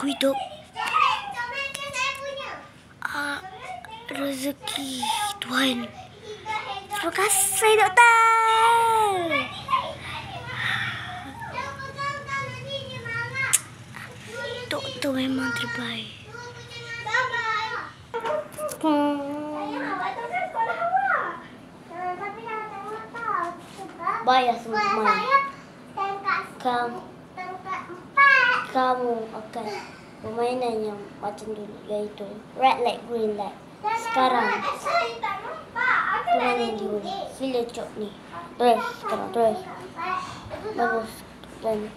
hidup. Rezeki Tuhan. Terima kasih doktor. Doktor memang terbaik. Bayar semua. Kamu akan permainan yang macam dulu, iaitu red light, green light. Sekarang permainan dulu. Sila cok ni. Terus, sekarang terus. Bagus. Dan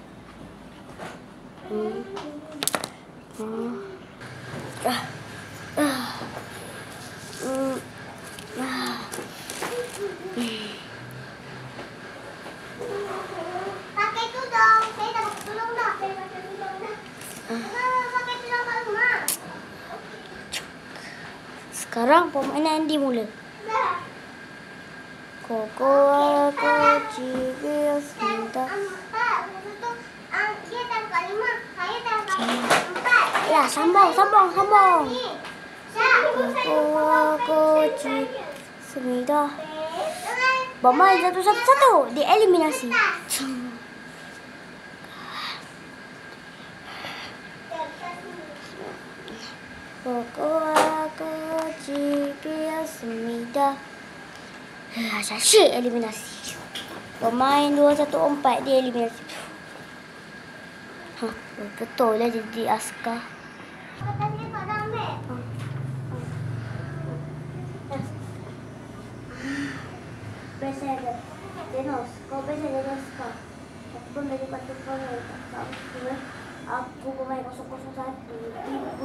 pakai tu dong. Saya dah tolong dah. Saya pakai tudung dah. Pakai tudung kat rumah. sekarang permainan dimula. Dah. Koko aku cibir sebentar. Pak, tu dia tahu kat 5. Saya tahu kat 4. Ya, sambung. Ni. Syah. Koko aku cibir sebentar. Bermain satu-satu. Dieliminasi. Koko aku cibir sebentar. Asyik eliminasi. Pemain 214 dia eliminasi. Betul lah jadi askar. Katanya tak ada ambil. Presiden Denos, kau presiden Denos kau. Aku pun dari patut kau. Aku pemain 001 tiba.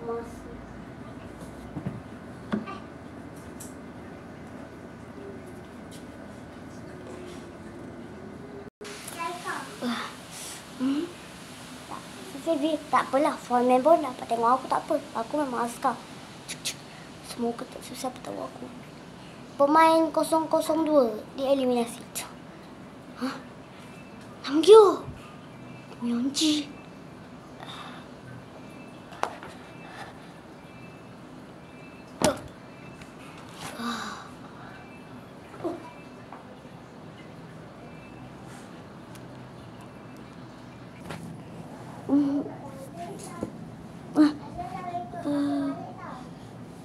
Masih. Tak apalah, phone member dapat tengok aku, tak apa. Aku memang askar. Semoga tak susah tahu aku. Pemain 002 dieliminasi. Namgyo. Myonji.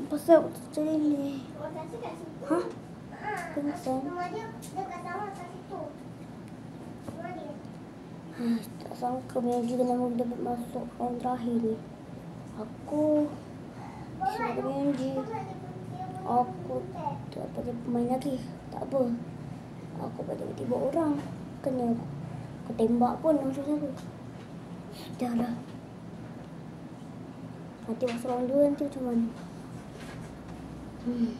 Pasal macam ni. Hah? Pingsan. Rumah dia dekat sama kat situ. Rumah dia. Tak sangka Myonji kena dapat masuk orang terakhir ni. Aku sebagai Myonji, aku tak dapat main lagi. Tak apa. Aku tiba-tiba orang kena aku tembak pun langsung satu. Sudahlah. Nanti masa orang dua nanti macam mana? Hmm.